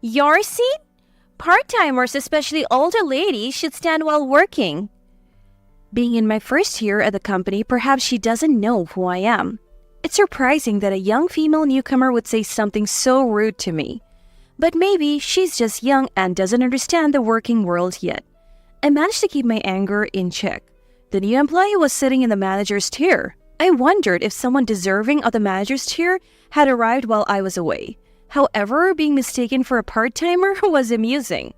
Your seat? Part-timers, especially older ladies, should stand while working. Being in my first year at the company, perhaps she doesn't know who I am. It's surprising that a young female newcomer would say something so rude to me. But maybe she's just young and doesn't understand the working world yet. I managed to keep my anger in check. The new employee was sitting in the manager's chair. I wondered if someone deserving of the manager's chair had arrived while I was away. However, being mistaken for a part-timer was amusing.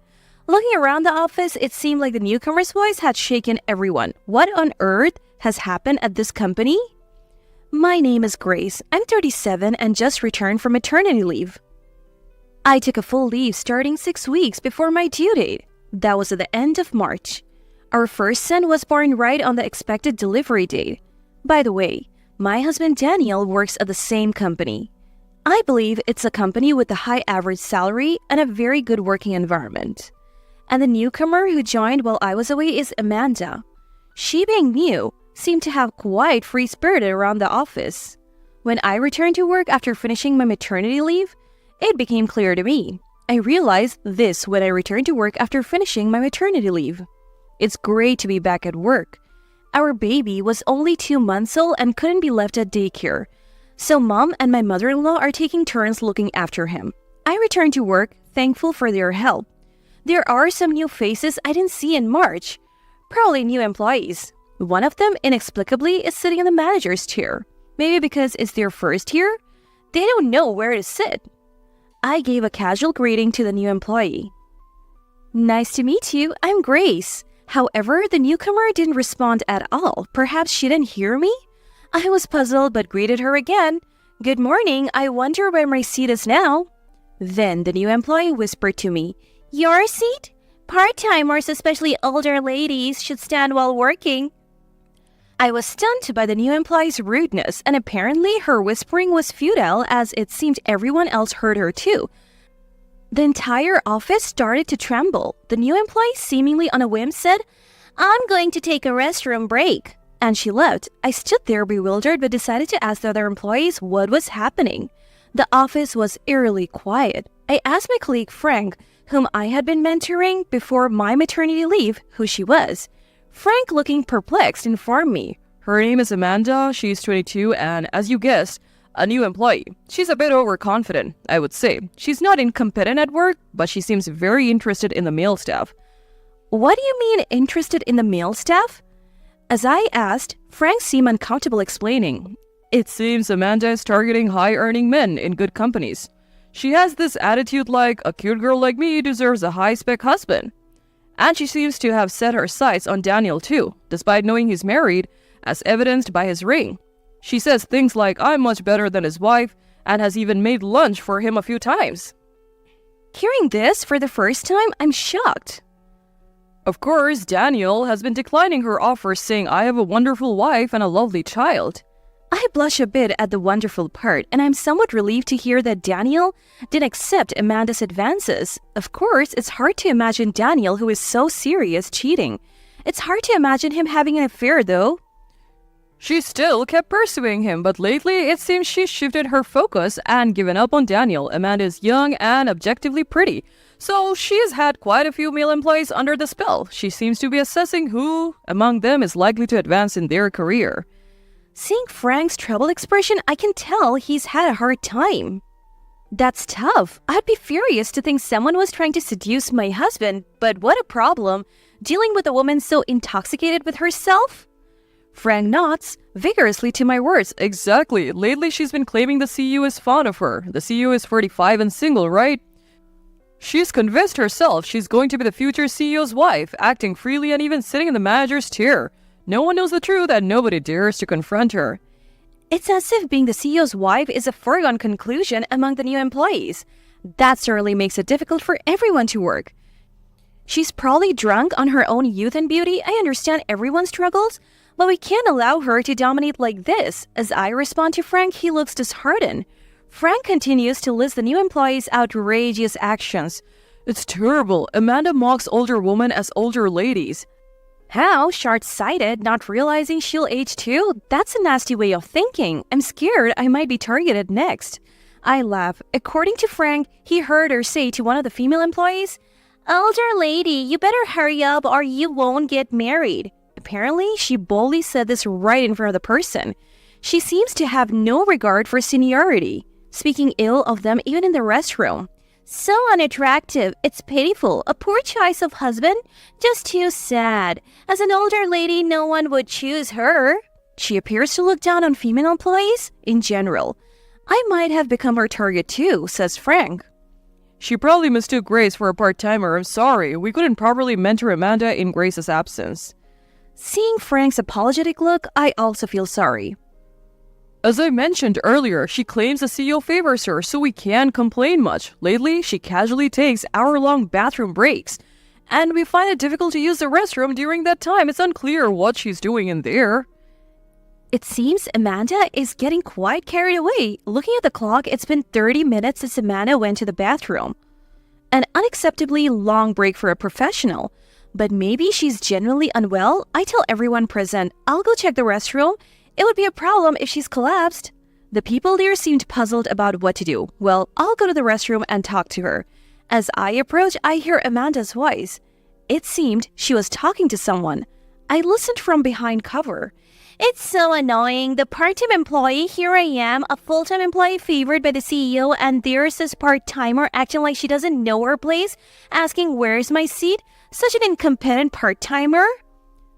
Looking around the office, it seemed like the newcomer's voice had shaken everyone. What on earth has happened at this company? My name is Grace. I'm 37 and just returned from maternity leave. I took a full leave starting 6 weeks before my due date. That was at the end of March. Our first son was born right on the expected delivery date. By the way, my husband Daniel works at the same company. I believe it's a company with a high average salary and a very good working environment. And the newcomer who joined while I was away is Amanda. She, being new, seemed to have quite free-spirited around the office. When I returned to work after finishing my maternity leave, it became clear to me. I realized this when I returned to work after finishing my maternity leave. It's great to be back at work. Our baby was only 2 months old and couldn't be left at daycare, so Mom and my mother-in-law are taking turns looking after him. I returned to work, thankful for their help. There are some new faces I didn't see in March, probably new employees. One of them, inexplicably, is sitting in the manager's chair. Maybe because it's their first year? They don't know where to sit. I gave a casual greeting to the new employee. Nice to meet you, I'm Grace. However, the newcomer didn't respond at all. Perhaps she didn't hear me? I was puzzled but greeted her again. Good morning, I wonder where my seat is now. Then the new employee whispered to me, Your seat? Part-timers, especially older ladies, should stand while working. I was stunned by the new employee's rudeness, and apparently her whispering was futile as it seemed everyone else heard her too. The entire office started to tremble. The new employee, seemingly on a whim, said, I'm going to take a restroom break. And she left. I stood there bewildered but decided to ask the other employees what was happening. The office was eerily quiet. I asked my colleague Frank, whom I had been mentoring before my maternity leave, who she was. Frank, looking perplexed, informed me. Her name is Amanda, she's 22, and as you guessed, a new employee. She's a bit overconfident, I would say. She's not incompetent at work, but she seems very interested in the male staff. What do you mean, interested in the male staff? As I asked, Frank seemed uncomfortable explaining. It seems Amanda is targeting high-earning men in good companies. She has this attitude like, a cute girl like me deserves a high-spec husband. And she seems to have set her sights on Daniel too, despite knowing he's married, as evidenced by his ring. She says things like, I'm much better than his wife, and has even made lunch for him a few times. Hearing this for the first time, I'm shocked. Of course, Daniel has been declining her offers, saying I have a wonderful wife and a lovely child. I blush a bit at the wonderful part, and I'm somewhat relieved to hear that Daniel didn't accept Amanda's advances. Of course, it's hard to imagine Daniel, who is so serious, cheating. It's hard to imagine him having an affair, though. She still kept pursuing him, but lately it seems she's shifted her focus and given up on Daniel. Amanda is young and objectively pretty, so she has had quite a few male employees under the spell. She seems to be assessing who among them is likely to advance in their career. Seeing Frank's troubled expression, I can tell he's had a hard time. That's tough. I'd be furious to think someone was trying to seduce my husband, but what a problem, dealing with a woman so intoxicated with herself. Frank nods vigorously to my words. Exactly. Lately she's been claiming the CEO is fond of her. The CEO is 45 and single, right? She's convinced herself she's going to be the future CEO's wife, acting freely and even sitting in the manager's chair. No one knows the truth and nobody dares to confront her. It's as if being the CEO's wife is a foregone conclusion among the new employees. That certainly makes it difficult for everyone to work. She's probably drunk on her own youth and beauty. I understand everyone's struggles, but we can't allow her to dominate like this. As I respond to Frank, he looks disheartened. Frank continues to list the new employees' outrageous actions. It's terrible. Amanda mocks older women as older ladies. How? Short-sighted, not realizing she'll age too? That's a nasty way of thinking. I'm scared I might be targeted next. I laugh. According to Frank, he heard her say to one of the female employees, "Older lady, you better hurry up or you won't get married." Apparently, she boldly said this right in front of the person. She seems to have no regard for seniority, speaking ill of them even in the restroom. "So unattractive. It's pitiful. A poor choice of husband. Just too sad. As an older lady, no one would choose her." She appears to look down on female employees in general. "I might have become her target too," says Frank. She probably mistook Grace for a part-timer. I'm sorry, we couldn't properly mentor Amanda in Grace's absence. Seeing Frank's apologetic look, I also feel sorry. As I mentioned earlier, she claims the CEO favors her, so we can't complain much. Lately, she casually takes hour-long bathroom breaks, and we find it difficult to use the restroom during that time. It's unclear what she's doing in there. It seems Amanda is getting quite carried away. Looking at the clock, it's been 30 minutes since Amanda went to the bathroom. An unacceptably long break for a professional. But maybe she's genuinely unwell. I tell everyone present, I'll go check the restroom. It would be a problem if she's collapsed. The people there seemed puzzled about what to do. Well, I'll go to the restroom and talk to her. As I approach, I hear Amanda's voice. It seemed she was talking to someone. I listened from behind cover. "It's so annoying. The part-time employee, here I am, a full-time employee favored by the CEO, and there's this part-timer acting like she doesn't know her place, asking where's my seat? Such an incompetent part-timer."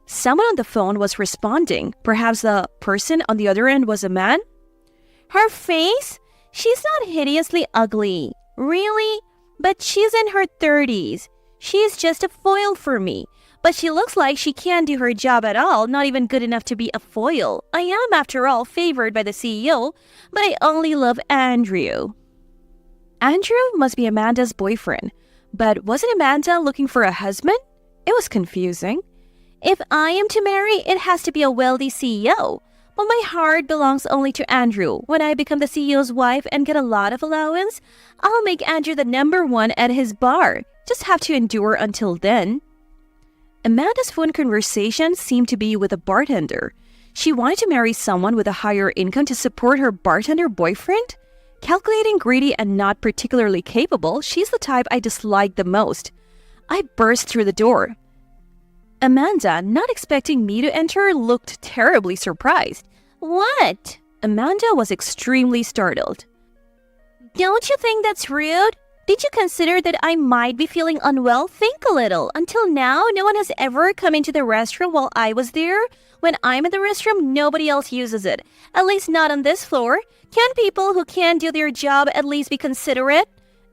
Someone on the phone was responding. Perhaps the person on the other end was a man? "Her face? She's not hideously ugly." "Really? But she's in her 30s. She's just a foil for me. But she looks like she can't do her job at all, not even good enough to be a foil. I am, after all, favored by the CEO, but I only love Andrew." Andrew must be Amanda's boyfriend. But wasn't Amanda looking for a husband? It was confusing. "If I am to marry, it has to be a wealthy CEO. But my heart belongs only to Andrew. When I become the CEO's wife and get a lot of allowance, I'll make Andrew the #1 at his bar. Just have to endure until then." Amanda's phone conversation seemed to be with a bartender. She wanted to marry someone with a higher income to support her bartender boyfriend? Calculating, greedy, and not particularly capable, she's the type I dislike the most. I burst through the door. Amanda, not expecting me to enter, looked terribly surprised. "What?" Amanda was extremely startled. "Don't you think that's rude? Did you consider that I might be feeling unwell? Think a little. Until now, no one has ever come into the restroom while I was there. When I'm in the restroom, nobody else uses it. At least not on this floor. Can't people who can't do their job at least be considerate?"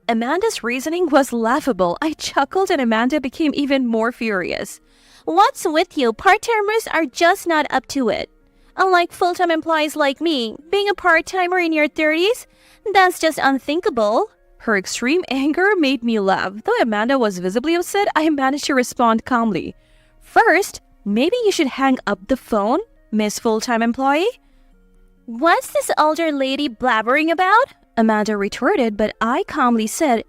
Amanda's reasoning was laughable. I chuckled and Amanda became even more furious. "What's with you? Part-timers are just not up to it. Unlike full-time employees like me, being a part-timer in your 30s, that's just unthinkable." Her extreme anger made me laugh. Though Amanda was visibly upset, I managed to respond calmly. "First, maybe you should hang up the phone, Miss Full-Time Employee." "What's this older lady blabbering about?" Amanda retorted, but I calmly said,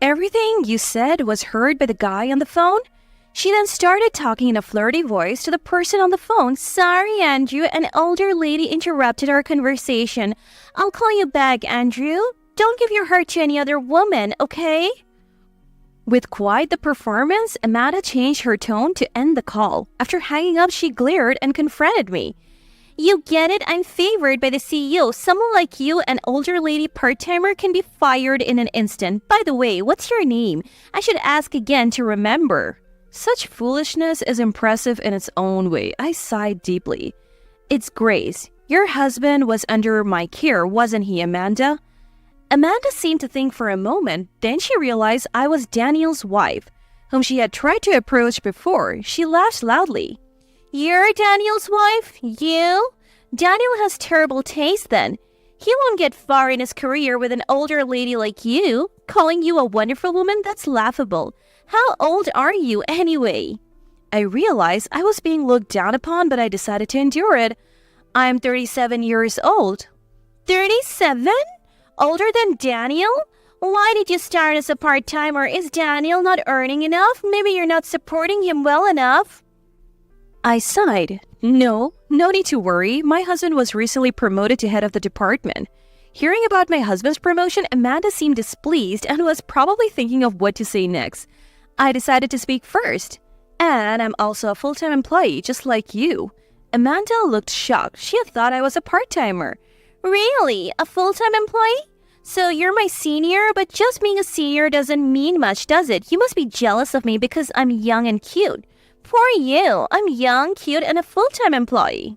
"Everything you said was heard by the guy on the phone." She then started talking in a flirty voice to the person on the phone. "Sorry, Andrew, an older lady interrupted our conversation. I'll call you back, Andrew. Don't give your heart to any other woman, okay?" With quite the performance, Amanda changed her tone to end the call. After hanging up, she glared and confronted me. "You get it? I'm favored by the CEO. Someone like you, an older lady part-timer, can be fired in an instant. By the way, what's your name? I should ask again to remember." Such foolishness is impressive in its own way. I sighed deeply. "It's Grace. Your husband was under my care, wasn't he, Amanda?" Amanda seemed to think for a moment. Then she realized I was Daniel's wife, whom she had tried to approach before. She laughed loudly. "You're Daniel's wife? You? Daniel has terrible taste then. He won't get far in his career with an older lady like you. Calling you a wonderful woman? That's laughable. How old are you anyway?" I realized I was being looked down upon, but I decided to endure it. "I'm 37 years old." 37? Older than Daniel? Why did you start as a part-timer? Is Daniel not earning enough? Maybe you're not supporting him well enough." I sighed. No need to worry. My husband was recently promoted to head of the department. Hearing about my husband's promotion, Amanda seemed displeased and was probably thinking of what to say next. I decided to speak first. And I'm also a full-time employee, just like you. Amanda looked shocked. She had thought I was a part-timer. Really? A full-time employee? So you're my senior, but just being a senior doesn't mean much, does it? You must be jealous of me because I'm young and cute. Poor you. I'm young, cute, and a full-time employee.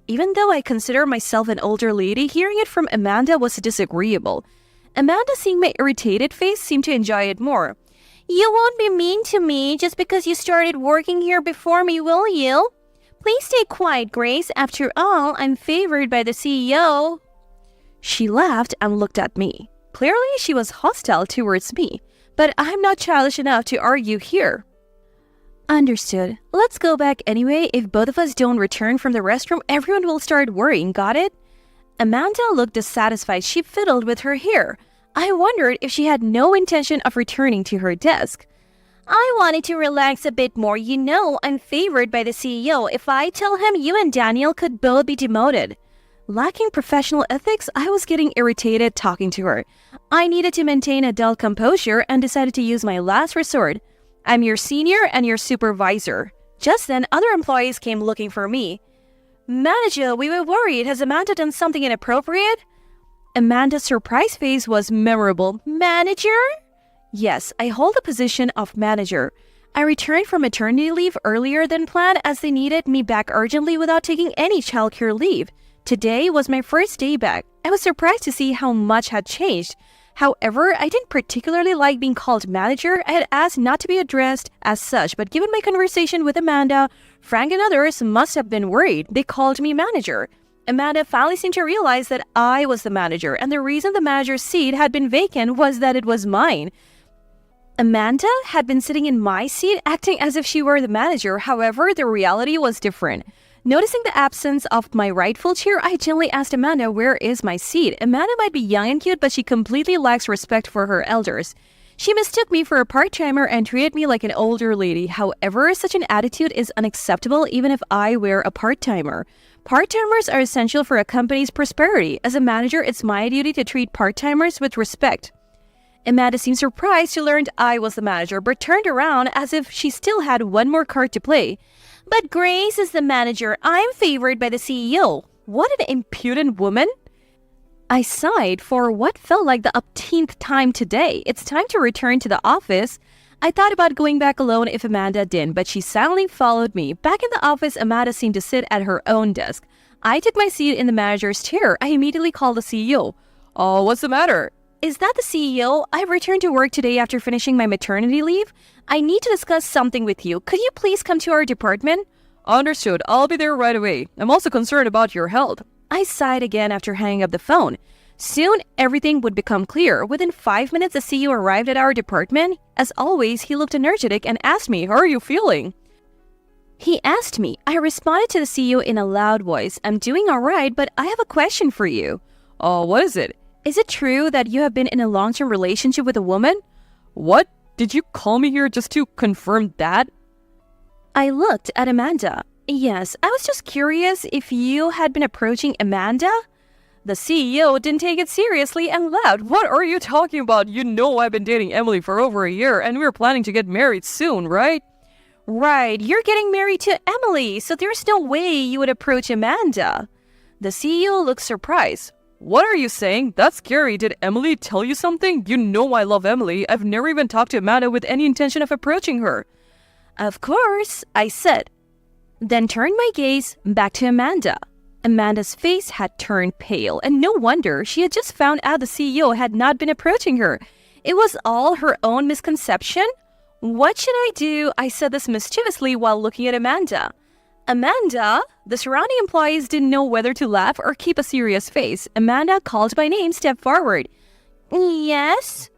Even though I consider myself an older lady, hearing it from Amanda was disagreeable. Amanda, seeing my irritated face, seemed to enjoy it more. You won't be mean to me just because you started working here before me, will you? Please stay quiet, Grace. After all, I'm favored by the CEO. She laughed and looked at me. Clearly, she was hostile towards me, but I'm not childish enough to argue here. Understood. Let's go back anyway. If both of us don't return from the restroom, everyone will start worrying, got it? Amanda looked dissatisfied. She fiddled with her hair. I wondered if she had no intention of returning to her desk. I wanted to relax a bit more. You know, I'm favored by the CEO. If I tell him, you and Daniel could both be demoted. Lacking professional ethics, I was getting irritated talking to her. I needed to maintain adult composure and decided to use my last resort. I'm your senior and your supervisor. Just then, other employees came looking for me. Manager, we were worried. Has Amanda done something inappropriate? Amanda's surprised face was memorable. Manager? Yes, I hold the position of manager. I returned from maternity leave earlier than planned as they needed me back urgently without taking any childcare leave. Today was my first day back. I was surprised to see how much had changed. However, I didn't particularly like being called manager. I had asked not to be addressed as such, but given my conversation with Amanda, Frank and others must have been worried. They called me manager. Amanda finally seemed to realize that I was the manager, and the reason the manager's seat had been vacant was that it was mine. Amanda had been sitting in my seat, acting as if she were the manager. However, the reality was different. Noticing the absence of my rightful chair, I gently asked Amanda, where is my seat? Amanda might be young and cute, but she completely lacks respect for her elders. She mistook me for a part-timer and treated me like an older lady. However, such an attitude is unacceptable even if I were a part-timer. Part-timers are essential for a company's prosperity. As a manager, it's my duty to treat part-timers with respect. Amanda seemed surprised to learn I was the manager, but turned around as if she still had one more card to play. But Grace is the manager. I'm favored by the CEO. What an impudent woman. I sighed for what felt like the upteenth time today. It's time to return to the office. I thought about going back alone if Amanda didn't, but she silently followed me. Back in the office, Amanda seemed to sit at her own desk. I took my seat in the manager's chair. I immediately called the CEO. Oh, what's the matter? Is that the CEO? I've returned to work today after finishing my maternity leave. I need to discuss something with you. Could you please come to our department? Understood. I'll be there right away. I'm also concerned about your health. I sighed again after hanging up the phone. Soon, everything would become clear. Within 5 minutes, the CEO arrived at our department. As always, he looked energetic and asked me, How are you feeling? He asked me. I responded to the CEO in a loud voice. I'm doing all right, but I have a question for you. Oh, what is it? Is it true that you have been in a long-term relationship with a woman? What? Did you call me here just to confirm that? I looked at Amanda. Yes, I was just curious if you had been approaching Amanda? The CEO didn't take it seriously and laughed. What are you talking about? You know I've been dating Emily for over a year and we're planning to get married soon, right? Right, you're getting married to Emily, so there's no way you would approach Amanda. The CEO looked surprised. What are you saying? That's scary. Did Emily tell you something? You know I love Emily. I've never even talked to Amanda with any intention of approaching her. Of course, I said. Then turned my gaze back to Amanda. Amanda's face had turned pale, and no wonder. She had just found out the CEO had not been approaching her. It was all her own misconception. What should I do? I said this mischievously while looking at Amanda. Amanda? The surrounding employees didn't know whether to laugh or keep a serious face. Amanda, called by name, stepped forward. Yes?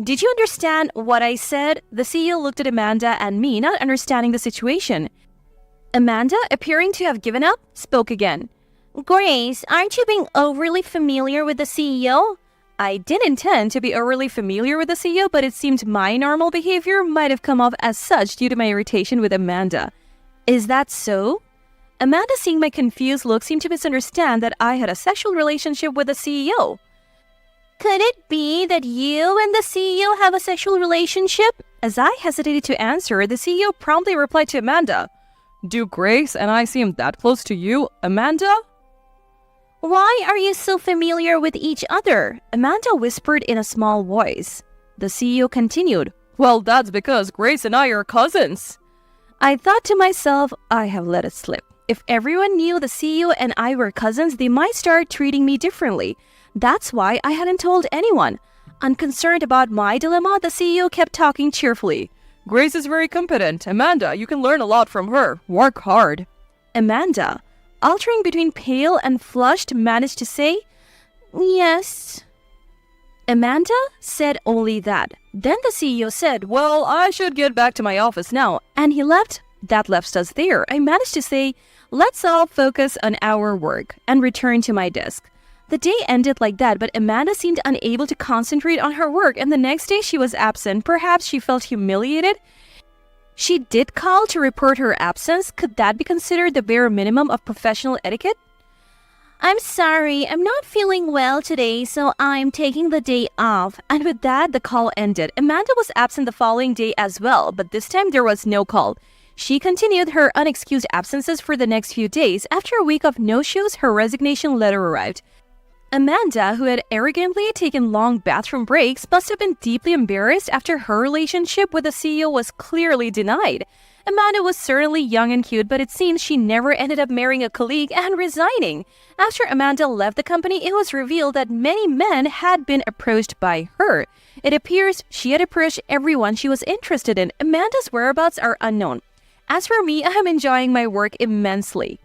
Did you understand what I said? The CEO looked at Amanda and me, not understanding the situation. Amanda, appearing to have given up, spoke again. Grace, aren't you being overly familiar with the CEO? I did intend to be overly familiar with the CEO, but it seemed my normal behavior might have come off as such due to my irritation with Amanda. Is that so? Amanda, seeing my confused look, seemed to misunderstand that I had a sexual relationship with the CEO. Could it be that you and the CEO have a sexual relationship? As I hesitated to answer, the CEO promptly replied to Amanda, "Do Grace and I seem that close to you, Amanda?" Why are you so familiar with each other? Amanda whispered in a small voice. The CEO continued, "Well, that's because Grace and I are cousins." I thought to myself, I have let it slip. If everyone knew the CEO and I were cousins, they might start treating me differently. That's why I hadn't told anyone. Unconcerned about my dilemma, the CEO kept talking cheerfully. "Grace is very competent. Amanda, you can learn a lot from her. Work hard." Amanda, altering between pale and flushed, managed to say, Yes. Amanda said only that. Then the CEO said, "Well, I should get back to my office now." And he left. That left us there. I managed to say, "Let's all focus on our work," and return to my desk. The day ended like that, but Amanda seemed unable to concentrate on her work, and the next day she was absent. Perhaps she felt humiliated. She did call to report her absence. Could that be considered the bare minimum of professional etiquette? I'm sorry, I'm not feeling well today, so I'm taking the day off. And with that, the call ended. Amanda was absent the following day as well, but this time there was no call. She continued her unexcused absences for the next few days. After a week of no-shows, her resignation letter arrived. Amanda, who had arrogantly taken long bathroom breaks, must have been deeply embarrassed after her relationship with the CEO was clearly denied. Amanda was certainly young and cute, but it seems she never ended up marrying a colleague and resigning. After Amanda left the company, it was revealed that many men had been approached by her. It appears she had approached everyone she was interested in. Amanda's whereabouts are unknown. As for me, I am enjoying my work immensely.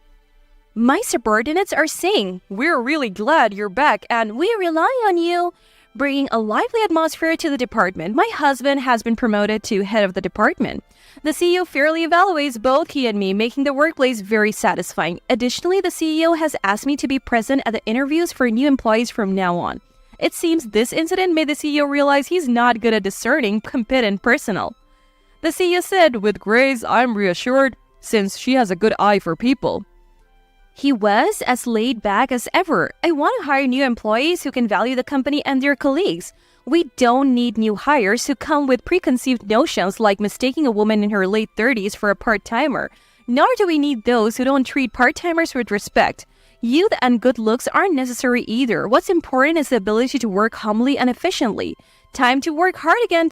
My subordinates are saying, "We're really glad you're back and we rely on you," bringing a lively atmosphere to the department. My husband has been promoted to head of the department. The CEO fairly evaluates both he and me, making the workplace very satisfying. Additionally, the CEO has asked me to be present at the interviews for new employees from now on. It seems this incident made the CEO realize he's not good at discerning competent personnel. The CEO said, "With Grace, I'm reassured, since she has a good eye for people." He was as laid back as ever. "I want to hire new employees who can value the company and their colleagues. We don't need new hires who come with preconceived notions like mistaking a woman in her late 30s for a part-timer. Nor do we need those who don't treat part-timers with respect. Youth and good looks aren't necessary either. What's important is the ability to work humbly and efficiently. Time to work hard again."